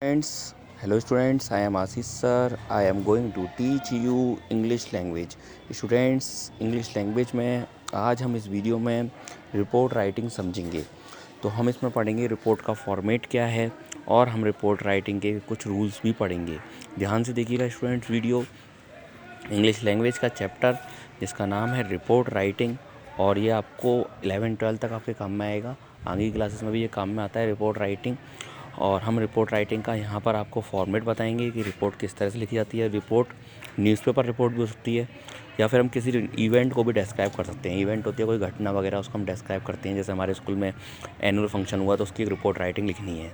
Friends, hello students, I am Ashish sir. I am going to teach you English language. Students English language में आज हम इस video में report writing समझेंगे। तो हम इसमें पढ़ेंगे रिपोर्ट का फॉर्मेट क्या है और हम रिपोर्ट राइटिंग के कुछ रूल्स भी पढ़ेंगे। ध्यान से देखिएगा स्टूडेंट्स वीडियो। इंग्लिश लैंग्वेज का चैप्टर जिसका नाम है रिपोर्ट राइटिंग, और ये आपको 11-12 तक आपके काम में आएगा। आगे की क्लासेस में भी ये काम में आता है रिपोर्ट राइटिंग। और हम रिपोर्ट राइटिंग का यहाँ पर आपको फॉर्मेट बताएंगे कि रिपोर्ट किस तरह से लिखी जाती है। रिपोर्ट न्यूज़पेपर रिपोर्ट भी हो सकती है, या फिर हम किसी इवेंट को भी डिस्क्राइब कर सकते हैं। इवेंट होती है कोई घटना वगैरह, उसको हम डिस्क्राइब करते हैं। जैसे हमारे स्कूल में एनुअल फंक्शन हुआ तो उसकी एक रिपोर्ट राइटिंग लिखनी है।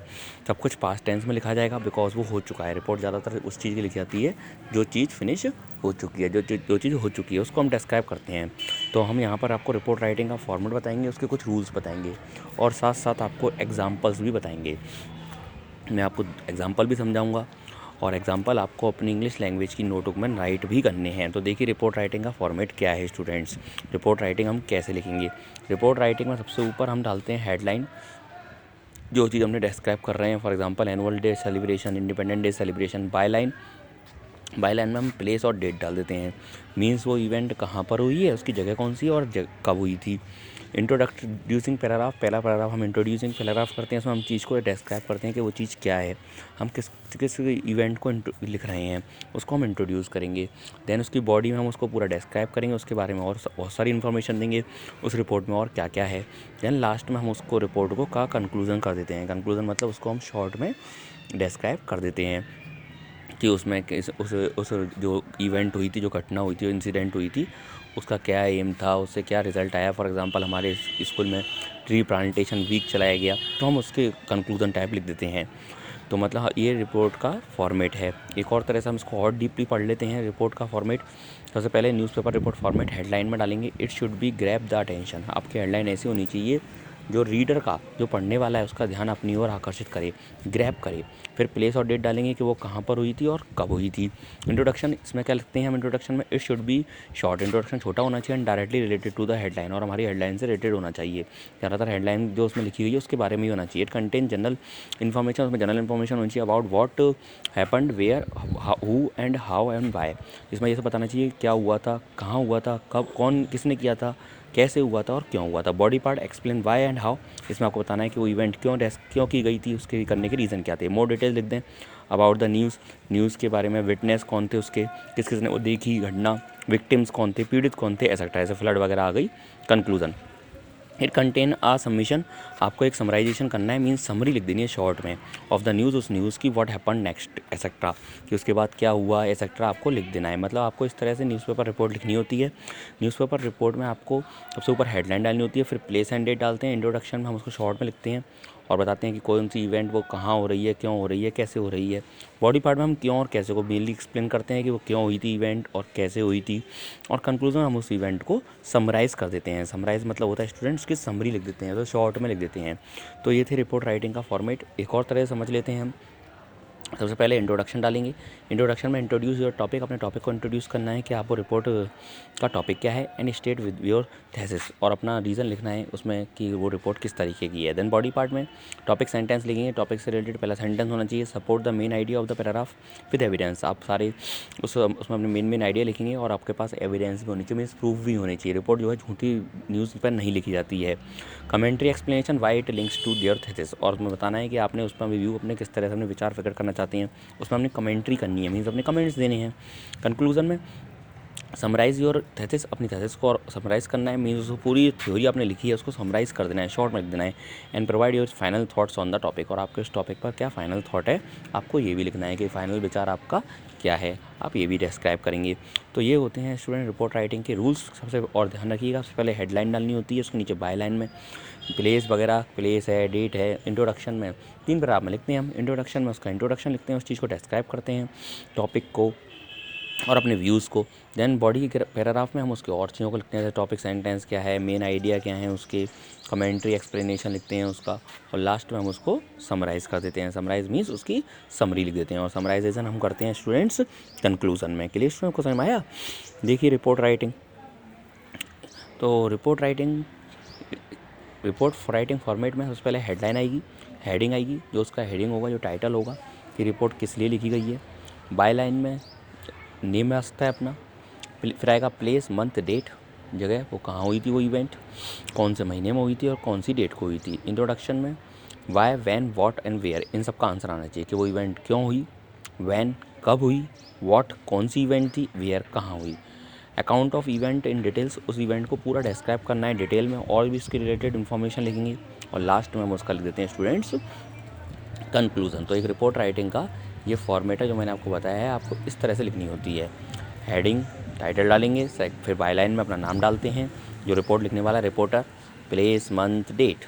सब कुछ पास्ट टेंस में लिखा जाएगा बिकॉज वो हो चुका है। रिपोर्ट ज़्यादातर उस चीज़ की लिखी जाती है जो चीज़ फिनिश हो चुकी है, जो चीज़ हो चुकी है उसको हम डिस्क्राइब करते हैं। तो हम यहाँ पर आपको रिपोर्ट राइटिंग का फॉर्मेट बताएंगे, उसके कुछ रूल्स बताएंगे और साथ साथ आपको एग्जाम्पल्स भी बताएंगे। मैं आपको एग्जांपल भी समझाऊंगा और एग्जांपल आपको अपनी इंग्लिश लैंग्वेज की नोटबुक में राइट भी करने हैं। तो देखिए रिपोर्ट राइटिंग का फॉर्मेट क्या है स्टूडेंट्स। रिपोर्ट राइटिंग हम कैसे लिखेंगे। रिपोर्ट राइटिंग में सबसे ऊपर हम डालते हैं हेडलाइन, जो चीज़ हमने डिस्क्राइब कर रहे हैं। For example annual day celebration, independence day celebration. By line में हम प्लेस और डेट डाल देते हैं, मीन्स वो इवेंट कहाँ पर हुई है, उसकी जगह कौन सी है और कब हुई थी। इंट्रोडक्यूसिंग पैराग्राफ, पहला पैराग्राफ हम इंट्रोड्यूसिंग पैराग्राफ करते हैं। इसमें हम चीज़ को डिस्क्राइब करते हैं कि वो चीज़ क्या है, हम किस किस इवेंट को लिख रहे हैं, उसको हम इंट्रोड्यूस करेंगे। देन उसकी बॉडी में हम उसको पूरा डिस्क्राइब करेंगे, उसके बारे में और बहुत सारी इन्फॉर्मेशन देंगे उस रिपोर्ट में और क्या क्या है। देन लास्ट में हम उसको रिपोर्ट को का कंक्लूज़न कर देते हैं। कंक्लूज़न मतलब उसको हम शॉर्ट में डिस्क्राइब कर देते हैं कि उसमें उस जो इवेंट हुई थी, जो घटना हुई थी, जो इंसिडेंट हुई थी, उसका क्या एम था, उससे क्या रिज़ल्ट आया। फॉर एग्जांपल हमारे स्कूल में ट्री प्लांटेशन वीक चलाया गया तो हम उसके कंक्लूजन टाइप लिख देते हैं। तो मतलब ये रिपोर्ट का फॉर्मेट है। एक और तरह से हम इसको और डीपली पढ़ लेते हैं रिपोर्ट का फॉर्मेट। सबसे पहले न्यूज़पेपर रिपोर्ट फॉर्मेट हेडलाइन में डालेंगे it should B grab the attention. आपकी हेडलाइन ऐसी होनी चाहिए जो रीडर का, जो पढ़ने वाला है, उसका ध्यान अपनी ओर आकर्षित करे, ग्रैब करे। फिर प्लेस और डेट डालेंगे कि वो कहाँ पर हुई थी और कब हुई थी। इंट्रोडक्शन, इसमें क्या लिखते हैं हम इंट्रोडक्शन में, it should be short. Introduction छोटा होना चाहिए and directly related to the headline, और हमारी हेडलाइन से रिलेटेड होना चाहिए। ज़्यादातर हेडलाइन जो उसमें लिखी हुई है उसके बारे में ही होना चाहिए। इट कंटेन जनरल इन्फॉर्मेशन, उसमें जनरल इन्फॉर्मेशन होनी चाहिए about what happened, where, who and how and why. इसमें ये सब बताना चाहिए क्या हुआ था, कहाँ हुआ था, कब, कौन किसने किया था, कैसे हुआ था और क्यों हुआ था। Body part explain why and how, इसमें आपको बताना है कि वो इवेंट क्यों की गई थी, उसके करने के रीज़न क्या थे। मोर डिटेल लिख दें अबाउट द न्यूज़, न्यूज़ के बारे में, विटनेस कौन थे उसके, किस किसने वो देखी घटना, विक्टिम्स कौन थे, पीड़ित कौन थे, एक्सेट्रा। ऐसे फ्लड वगैरह आ गई। Conclusion, it contain a submission, आपको एक समराइजेशन करना है, मीन्स समरी लिख देनी है शॉर्ट में ऑफ द न्यूज़, उस न्यूज़ की, व्हाट हैपन नेक्स्ट एक्सेट्रा, कि उसके बाद क्या हुआ एक्सेट्रा आपको लिख देना है। मतलब आपको इस तरह से न्यूज़पेपर रिपोर्ट लिखनी होती है। न्यूज़पेपर रिपोर्ट में आपको सबसे ऊपर हेडलाइन डालनी होती है, फिर प्लेस एंड डेट डालते हैं। इंट्रोडक्शन में हम उसको शॉर्ट में लिखते हैं और बताते हैं कि कौन सी इवेंट वो कहाँ हो रही है, क्यों हो रही है, कैसे हो रही है। बॉडी पार्ट में हम क्यों और कैसे को मेनली एक्सप्लेन करते हैं कि वो क्यों हुई थी इवेंट और कैसे हुई थी। और कंक्लूजन हम उस इवेंट को समराइज़ कर देते हैं। समराइज़ मतलब होता है स्टूडेंट्स की समरी लिख देते हैं, तो शॉर्ट में लिख देते हैं। तो ये थे रिपोर्ट राइटिंग का फॉर्मेट। एक और तरह से समझ लेते हैं हम। सबसे पहले इंट्रोडक्शन डालेंगे। इंट्रोडक्शन में इंट्रोड्यूस योर टॉपिक, अपने टॉपिक को इंट्रोड्यूस करना है कि आपको रिपोर्ट का टॉपिक क्या है, and state with your thesis, और अपना रीज़न लिखना है उसमें कि वो रिपोर्ट किस तरीके की है। देन बॉडी पार्ट में टॉपिक सेंटेंस लिखेंगे, टॉपिक से रिलेटेड पहला सेंटेंस होना चाहिए। Support the main idea of the paragraph with evidence, आप सारे उसमें अपने मेन आइडिया लिखेंगे और आपके पास एविडेंस भी होनी चाहिए, मीन्स प्रूफ भी होनी चाहिए। रिपोर्ट जो है झूठी न्यूज़ पर नहीं लिखी जाती है। Commentary explanation why it links to their thesis, और उसमें बताना है कि आपने उस पर रिव्यू अपने किस तरह से अपने विचार प्रकट करना चाहते हैं, उसमें हमने कमेंट्री करनी है, मीन्स अपने कमेंट्स देने हैं। कंक्लूजन में समराइज़ योर थेसिस, अपनी थेसिस को और समराइज़ करना है, मीन्स उसको पूरी थ्योरी आपने लिखी है उसको समराइज़ कर देना है, शॉर्ट में लिख देना है। And provide your final thoughts on the topic, और आपके उस टॉपिक पर क्या फाइनल थॉट है आपको ये भी लिखना है कि फाइनल विचार आपका क्या है, आप ये भी डिस्क्राइब करेंगे। तो ये होते हैं स्टूडेंट रिपोर्ट राइटिंग के रूल्स। सबसे और ध्यान रखिएगा, सबसे पहले हेडलाइन डालनी होती है, उसके नीचे बाय लाइन में प्लेस वगैरह, प्लेस है, डेट है। इंट्रोडक्शन में 3 पैराग्राफ में लिखते हैं हम। इंट्रोडक्शन में उसका इंट्रोडक्शन लिखते हैं, उस चीज़ को डिस्क्राइब करते हैं, टॉपिक को और अपने व्यूज़ को। देन बॉडी के पैराग्राफ में हम उसके और चीज़ों को लिखते हैं, जैसे टॉपिक सेंटेंस क्या है, मेन आइडिया क्या है उसके, कमेंट्री एक्सप्लेनेशन लिखते हैं उसका, और लास्ट में हम उसको समराइज़ कर देते हैं। समराइज़ मीन्स उसकी समरी लिख देते हैं, और समराइजेशन हम करते हैं स्टूडेंट्स कंक्लूजन में। क्लियर स्टूडेंट को समझ में आया। देखिए रिपोर्ट राइटिंग, तो रिपोर्ट राइटिंग फॉर्मेट में सबसे पहले हेडलाइन आएगी, हेडिंग आएगी, जो उसका हेडिंग होगा, जो टाइटल होगा, कि रिपोर्ट किस लिए लिखी गई है। बाय लाइन में नेम आ सकता है अपना, फिर आएगा प्लेस, मंथ, डेट, जगह वो कहाँ हुई थी वो इवेंट, कौन से महीने में हुई थी और कौन सी डेट को हुई थी। इंट्रोडक्शन में why, when, what and where, इन सब का आंसर आना चाहिए कि वो इवेंट क्यों हुई, वैन कब हुई, वॉट कौन सी इवेंट थी, वेयर कहाँ हुई। Account of event in details, उस इवेंट को पूरा डिस्क्राइब करना है डिटेल में और भी उसके रिलेटेड इन्फॉर्मेशन लिखेंगे। और लास्ट में हम उसका लिख देते हैं स्टूडेंट्स कंक्लूजन। तो एक रिपोर्ट राइटिंग का ये फॉर्मेट है जो मैंने आपको बताया है, आपको इस तरह से लिखनी होती है। हेडिंग, टाइटल डालेंगे, फिर बाय लाइन में अपना नाम डालते हैं जो रिपोर्ट लिखने वाला, रिपोर्टर, प्लेस, मंथ, डेट,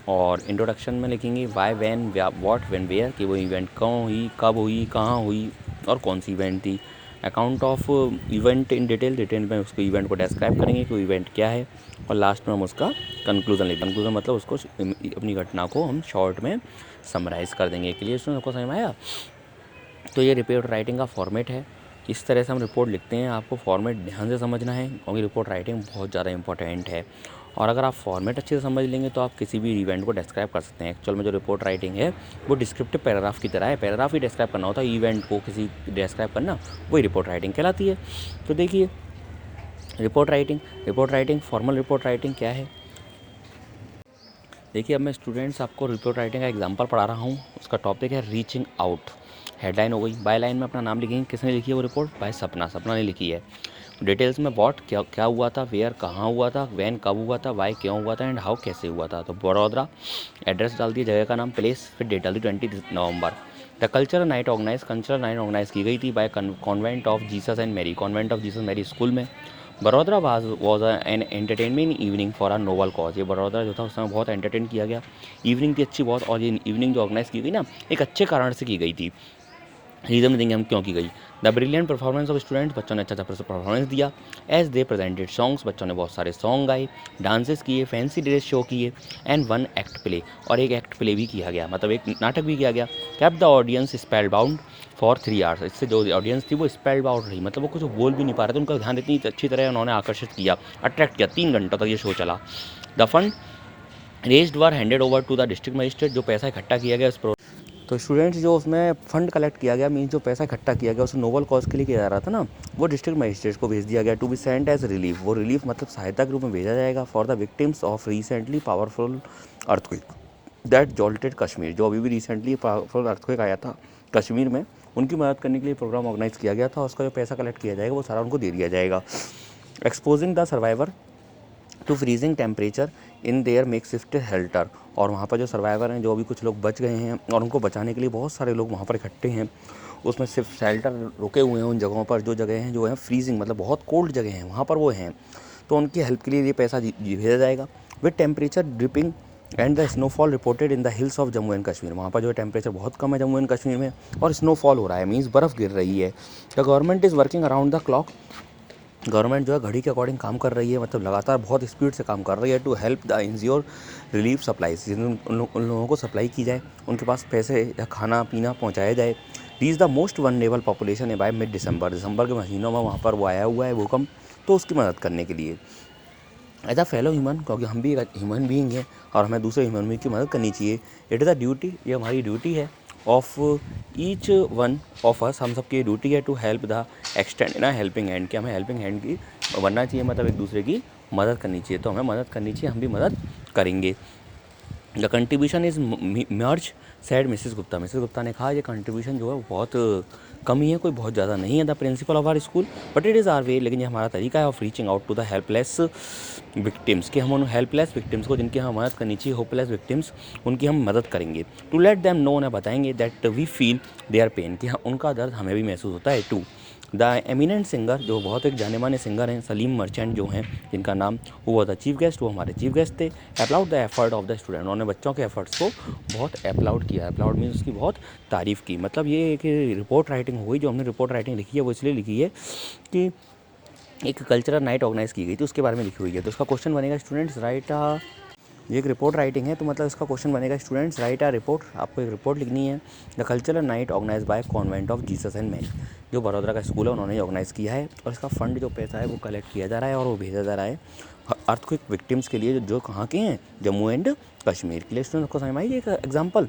और इंट्रोडक्शन में लिखेंगे why, when, what, when, where, कि वो इवेंट कौन हुई, कब हुई, कहाँ हुई और कौन सी इवेंट थी। Account of event in detail में उसको इवेंट को डिस्क्राइब करेंगे कि वो इवेंट क्या है, और लास्ट में हम उसका कंक्लूजन लिखेंगे। कंक्लूजन मतलब उसको अपनी घटना को हम शॉर्ट में समराइज़ कर देंगे। क्लियर स्टूडेंट, आपको समझ में आया? तो ये रिपोर्ट राइटिंग का फॉर्मेट है, इस तरह से हम रिपोर्ट लिखते हैं। आपको फॉर्मेट ध्यान से समझना है क्योंकि रिपोर्ट राइटिंग बहुत ज़्यादा इंपॉर्टेंट है। और अगर आप फॉर्मेट अच्छे से समझ लेंगे तो आप किसी भी इवेंट को डिस्क्राइब कर सकते हैं। एक्चुअल में जो रिपोर्ट राइटिंग है वो डिस्क्रिप्टिव पैराग्राफ की तरह है, पैराग्राफ ही डिस्क्राइब करना होता है, इवेंट को किसी डिस्क्राइब करना वही रिपोर्ट राइटिंग कहलाती है। तो देखिए report writing formal report writing क्या है। देखिए अब मैं स्टूडेंट्स आपको रिपोर्ट राइटिंग का एग्जांपल पढ़ा रहा हूँ। उसका टॉपिक है रीचिंग आउट। हेडलाइन हो गई, बाय लाइन में अपना नाम लिखेंगे, किसने लिखी है वो रिपोर्ट, बाय सपना ने लिखी है। डिटेल्स में व्हाट क्या हुआ था, वेयर कहाँ हुआ था, वैन कब हुआ था, वाई क्यों हुआ था एंड हाउ कैसे हुआ था। तो बड़ौदा, एड्रेस डाल दिया, जगह का नाम, प्लेस, फिर डेट डाल दी 20 नवंबर। द कल्चरल नाइट ऑर्गेनाइज की गई थी by convent of Jesus and Mary, convent of Jesus Mary school में। Baroda was an entertainment evening for a noble cause. ये बड़ौदा जो था उस समय बहुत एंटरटेन किया गया, इवनिंग थी अच्छी बहुत, और ये इवनिंग जो ऑर्गेनाइज की गई ना एक अच्छे कारण से की गई थी। रीज़न देंगे हम क्यों की गई। The brilliant performance of students, बच्चों ने अच्छा परफॉर्मेंस दिया। एज दे प्रेजेंटेड सॉन्ग्स, बच्चों ने बहुत सारे सॉन्ग गाए, डांसेस किए, फैंसी ड्रेस शो किए, एंड वन एक्ट प्ले, और एक एक्ट प्ले भी किया गया, मतलब एक नाटक भी किया गया। Cap the audience spell bound for 3 hours, इससे जो ऑडियंस थी वो स्पेल बाउंड रही, मतलब वो कुछ बोल भी नहीं पा रहे थे, उनका ध्यान इतनी अच्छी तरह उन्होंने आकर्षित किया, अट्रैक्ट किया। 3 घंटों तक ये शो चला। The fund raised were handed over to the district magistrate, जो पैसा इकट्ठा किया गया तो स्टूडेंट्स जो उसमें फ़ंड कलेक्ट किया गया, मीन्स जो पैसा इकट्ठा किया गया उस नोबल कॉज के लिए किया जा रहा था ना, वो डिस्ट्रिक्ट मजिस्ट्रेट को भेज दिया गया। To be sent as relief, वो रिलीफ मतलब सहायता के रूप में भेजा जाएगा। For the victims of recently powerful earthquake that jolted Kashmir, जो अभी भी रिसेंटली पावरफुल अर्थक्वेक आया था कश्मीर में, उनकी मदद करने के लिए प्रोग्राम ऑर्गेनाइज किया गया था। उसका जो पैसा कलेक्ट किया जाएगा वो सारा उनको दे दिया जाएगा। Exposing the survivor to freezing temperature in their makeshift shelter, और वहाँ पर जो सर्वाइवर हैं, जो अभी कुछ लोग बच गए हैं और उनको बचाने के लिए बहुत सारे लोग वहाँ पर इकट्ठे हैं, उसमें सिर्फ शेल्टर रुके हुए हैं उन जगहों पर, जो जगह हैं जो है फ्रीजिंग मतलब बहुत कोल्ड जगह हैं वहाँ पर वो हैं, तो उनकी हेल्प के लिए ये पैसा भेजा जाएगा। With temperature dripping and the snowfall reported in the hills of Jammu and Kashmir, वहाँ पर जो टेम्परेचर बहुत कम है जम्मू एंड कश्मीर में और स्नोफॉल हो रहा है, मीन्स बर्फ़ गिर रही है। The government is working around the clock, government जो है घड़ी के अकॉर्डिंग काम कर रही है, मतलब लगातार बहुत स्पीड से काम कर रही है। To help the ensure relief supplies, उन लोगों को सप्लाई की जाए, उनके पास पैसे या खाना पीना पहुंचाया जाए। Reach the most vulnerable population है बाय मिड दिसंबर के महीनों में वहाँ पर वो आया हुआ है भूकंप, तो उसकी मदद करने के लिए एज अ फेलो ह्यूमन, क्योंकि हम भी ह्यूमन बीइंग हैं और हमें दूसरे ह्यूमन बीइंग की मदद करनी चाहिए। इट इज़ अ ड्यूटी, ये हमारी ड्यूटी है of each one of us, हम सबकी ड्यूटी है टू हेल्प द एक्सटेंड ना हेल्पिंग हैंड, कि हमें हेल्पिंग हैंड की बनना चाहिए, मतलब एक दूसरे की मदद करनी चाहिए, तो हमें मदद करनी चाहिए, हम भी मदद करेंगे। The contribution is merge sad Mrs Gupta ने कहा ये कंट्रीब्यूशन जो है वो बहुत कम ही है, कोई बहुत ज़्यादा नहीं है। The principal of our school but it is our way, लेकिन ये हमारा तरीका है of reaching out to the helpless victims, कि हम उन हेल्पलेस विक्टिम्स को जिनकी हम मदद करनी चाहिए, होपलेस विक्टिम्स, उनकी हम मदद करेंगे। टू लेट देम नो, उन्हें बताएंगे that we feel their pain, कि उनका दर्द हमें भी महसूस होता है। टू द एमिनेंट सिंगर, जो बहुत एक जाने माने सिंगर हैं, सलीम मर्चेंट जो हैं, जिनका नाम वो था चीफ गेस्ट, वो हमारे चीफ गेस्ट थे। Applaud the effort of the student, उन्होंने बच्चों के एफर्ट्स को बहुत अप्लाउड किया। अप्लाउड मीन्स उसकी बहुत तारीफ़ की, मतलब ये एक रिपोर्ट राइटिंग हुई, जो हमने रिपोर्ट राइटिंग लिखी है वो इसलिए लिखी है कि एक कल्चरल नाइट ऑर्गेनाइज की गई थी उसके बारे में लिखी हुई है। तो उसका क्वेश्चन बनेगा स्टूडेंट्स राइट ये एक रिपोर्ट राइटिंग है, तो मतलब इसका क्वेश्चन बनेगा स्टूडेंट्स राइट आ रिपोर्ट, आपको एक रिपोर्ट लिखनी है। The cultural night organise by convent of Jesus and Mary, जो बड़ौदा का स्कूल है उन्होंने ऑर्गेनाइज़ किया है, और इसका फंड जो पैसा है वो कलेक्ट किया जा रहा है और वो भेजा जा रहा है अर्थक्वेक विक्टिम्स के लिए, जो कहाँ के हैं, जम्मू एंड कश्मीर के लिए। स्टूडेंट्स को समझ में आई एक एग्जाम्पल।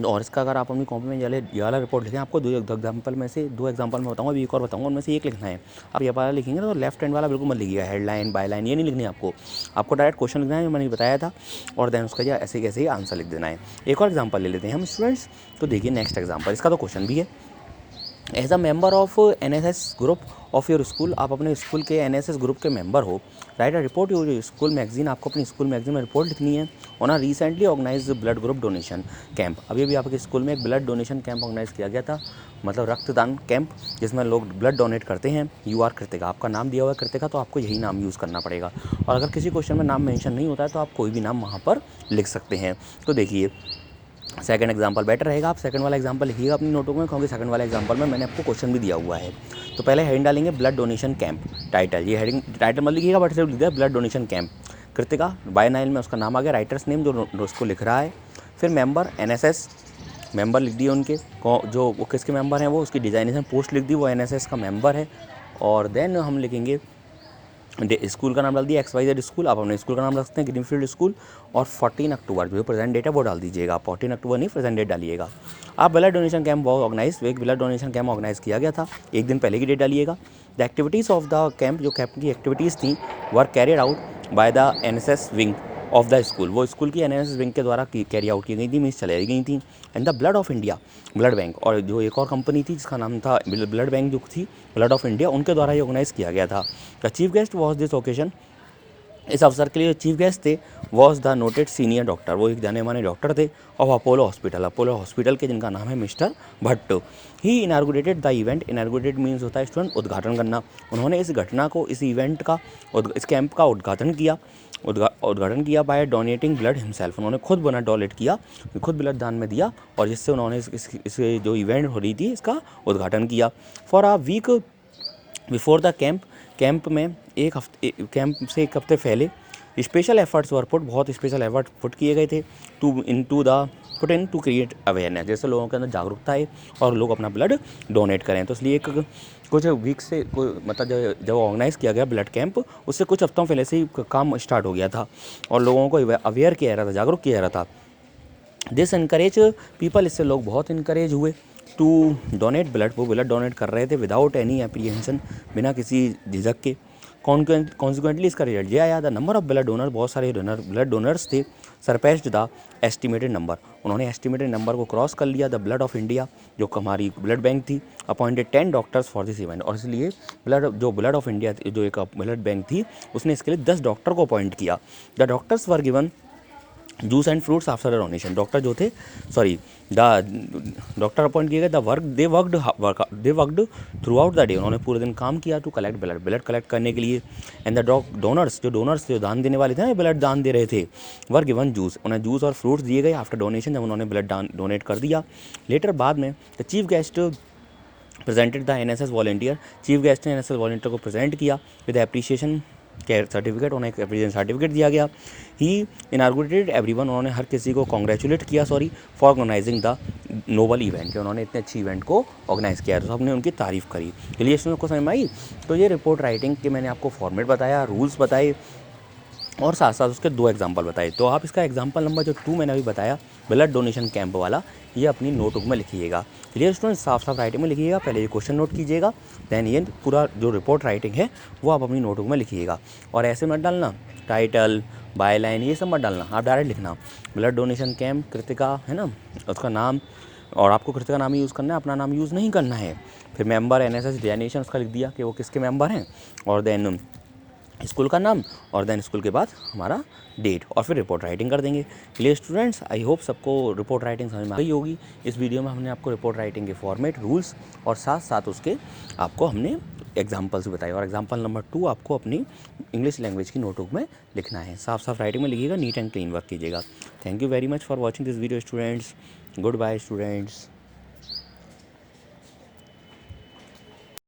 और इसका अगर आप अपनी कॉपी में ये वाला रिपोर्ट लिखें, आपको दो एग्जाम्पल में से 2 एग्जाम्पल में बताऊंगा, अभी एक और बताऊंगा, उनमें से एक लिखना है। आप ये वाला लिखेंगे तो लेफ्ट हैंड वाला बिल्कुल मत लिखिएगा, हेडलाइन बायलाइन ये नहीं लिखनी है आपको डायरेक्ट क्वेश्चन लिखना है जो मैंने बताया था, और देन उसका ऐसे कैसे ही आंसर लिख देना है। एक और एग्जाम्पल ले लेते हैं हम स्टूडेंट्स। तो देखिए नेक्स्ट एग्जाम्पल, इसका तो क्वेश्चन भी है। As a member of NSS group of your school, आप अपने स्कूल के NSS ग्रुप के मेंबर हो। Write a report your school magazine, आपको अपनी स्कूल मैगजीन में रिपोर्ट लिखनी है on a recently organise blood group donation camp. अभी भी आपके स्कूल में एक ब्लड डोनेशन कैंप ऑर्गेनाइज किया गया था, मतलब रक्तदान कैंप, जिसमें लोग ब्लड डोनेट करते हैं। यू आर कृतिका, आपका नाम दिया हुआ है कृतिका, तो आपको यही नाम यूज़ करना पड़ेगा। और अगर किसी क्वेश्चन में नाम मेंशन नहीं होता है तो आप कोई भी नाम वहाँ पर लिख सकते हैं। तो देखिए सेकंड एग्जांपल बेटर रहेगा, आप सेकंड वाला एग्जांपल लिखिएगा अपनी नोटबुक में, क्योंकि सेकंड वाला एग्जांपल में मैंने आपको क्वेश्चन भी दिया हुआ है। तो पहले हेडिंग डालेंगे ब्लड डोनेशन कैंप, टाइटल, ये हेडिंग टाइटल मत लिखिएगा बट सिर्फ लिख दिया ब्लड डोनेशन कैंप कृतिका, बायनाइल में उसका नाम आ गया, राइटर्स नेम जो उसको लिख रहा है। फिर मेंबर NSS, मेंबर लिख दिए उनके, जो वो किसके मेंबर हैं, वो उसकी डिजाइनेशन पोस्ट लिख दी, वो NSS का मेंबर है। और देन हम लिखेंगे स्कूल का नाम डाल दिया XYZ स्कूल, आप अपने स्कूल का नाम रख सकते हैं ग्रीनफील्ड स्कूल। और 14 अक्टूबर जो प्रेजेंट डेट है वो डाल दीजिएगा, 14 अक्टूबर नहीं प्रेजेंट डेट डालिएगा। आप ब्लड डोनेशन कैंप वो ऑर्गेनाइज, एक ब्लड डोनेशन कैंप ऑर्गेनाइज किया गया था, एक दिन पहले की डेट डालिएगा। The activities of the camp, जो कैंप की एक्टिविटीज़ थी, were carried out by the NSS wing of the school, वो स्कूल की NSS विंग के द्वारा कैरी आउट की गई थी, मीन्स चलाई गई थी। And the blood of India, blood bank, और जो एक और कंपनी थी जिसका नाम था ब्लड बैंक जो थी ब्लड ऑफ इंडिया, उनके द्वारा ये ऑर्गेनाइज किया गया था। The chief guest was this occasion, इस अवसर के लिए चीफ गेस्ट थे was the noted senior doctor, वो एक जाने माने डॉक्टर थे ऑफ अपोलो हॉस्पिटल के, जिनका नाम है mister Bhatt. He inaugurated the event, inaugurated means होता है स्टूडेंट उद्घाटन करना। उन्होंने इस घटना को, इस इवेंट का, इस कैंप का उद्घाटन किया बाय डोनेटिंग ब्लड हिमसेल्फ, उन्होंने खुद बना डोनेट किया, खुद ब्लड दान में दिया, और जिससे उन्होंने इस जो इवेंट हो रही थी इसका उद्घाटन किया। For a week before the camp में कैंप से एक हफ्ते पहले स्पेशल एफर्ट्स वर पुट, बहुत स्पेशल एफर्ट पुट किए गए थे put in to create awareness, जैसे लोगों के अंदर जागरूकता है और लोग अपना ब्लड डोनेट करें। तो इसलिए कुछ वीक से मतलब जब ऑर्गेनाइज किया गया ब्लड कैंप, उससे कुछ हफ्तों पहले से ही काम स्टार्ट हो गया था और लोगों को अवेयर किया जा रहा था, जागरूक किया जा रहा था। दिस इनकरेज पीपल, इससे लोग बहुत इनकरेज हुए टू डोनेट ब्लड, वो ब्लड डोनेट कर रहे थे विदाउट एनी एप्रीहेंशन, बिना किसी झिझक के। कॉन्सिक्वेंटली इसका रिजल्ट ये आया, the number of blood donor, बहुत सारे ब्लड डोनर्स थे, सरपैस्ड द एस्टिमेटेड नंबर, उन्होंने एस्टिमेटेड नंबर को क्रॉस कर लिया। द ब्लड ऑफ इंडिया, जो हमारी ब्लड बैंक थी, appointed 10 doctors for this event, और इसलिए ब्लड ऑफ इंडिया जो एक ब्लड बैंक थी, उसने इसके लिए 10 डॉक्टर को अपॉइंट किया। The doctors were given juice and fruits after donation, doctor जो थे डॉक्टर अपॉइंट किए गए, they worked through out the day, उन्होंने पूरे दिन काम किया टू कलेक्ट ब्लड कलेक्ट करने के लिए। एंड द डोनर्स जो दान देने वाले थे ना, ब्लड दान दे रहे थे, वर गिवन जूस, उन्हें जूस और फ्रूट्स दिए गए आफ्टर डोनेशन, जब उन्होंने ब्लड डोनेट कर दिया। लेटर बाद में the chief guest presented the NSS volunteer, chief guest ने NSS वॉलंटियर को प्रेजेंट किया विद एप्रिसिएशन केयर सर्टिफिकेट, उन्हें एक एप्रिसिएशन सर्टिफिकेट दिया गया। ही इनार्गुरेटेड एवरीवन, उन्होंने हर किसी को कॉन्ग्रेचुलेट किया for organising the noble event, कि उन्होंने इतने अच्छी इवेंट को ऑर्गेनाइज किया, तो सबने उनकी तारीफ करी। चलिए इसमें को समझ में आई। तो ये रिपोर्ट राइटिंग के मैंने आपको फॉर्मेट बताया, रूल्स बताए, और साथ साथ उसके 2 एग्जाम्पल बताए। तो आप इसका एग्जाम्पल नंबर जो 2 मैंने अभी बताया ब्लड डोनेशन कैंप वाला, ये अपनी नोटबुक में लिखिएगा। क्लियर स्टूडेंट, साफ साफ राइटिंग में लिखिएगा, पहले ये क्वेश्चन नोट कीजिएगा, देन ये पूरा जो रिपोर्ट राइटिंग है वो आप अपनी नोटबुक में लिखिएगा। और ऐसे मत डालना टाइटल बायलाइन ये सब मत डालना, आप डायरेक्ट लिखना ब्लड डोनेशन कैंप कृतिका, है ना, उसका नाम, और आपको कृतिका नाम ही यूज़ करना है, अपना नाम यूज़ नहीं करना है। फिर मेंबर NSS डिजाइनेशन उसका लिख दिया कि वो किसके मेंबर हैं, और देन स्कूल का नाम, और देन स्कूल के बाद हमारा डेट, और फिर रिपोर्ट राइटिंग कर देंगे। क्लियर स्टूडेंट्स, आई होप सबको रिपोर्ट राइटिंग समझ में आ गई होगी। इस वीडियो में हमने आपको रिपोर्ट राइटिंग के फॉर्मेट, रूल्स और साथ साथ उसके आपको हमने एग्जाम्पल्स बताए, और एग्जाम्पल नंबर 2 आपको अपनी इंग्लिश लैंग्वेज की नोटबुक में लिखना है। साफ साफ राइटिंग में लिखिएगा, नीट एंड क्लीन वर्क कीजिएगा। Thank you very much for watching this video students. Goodbye students.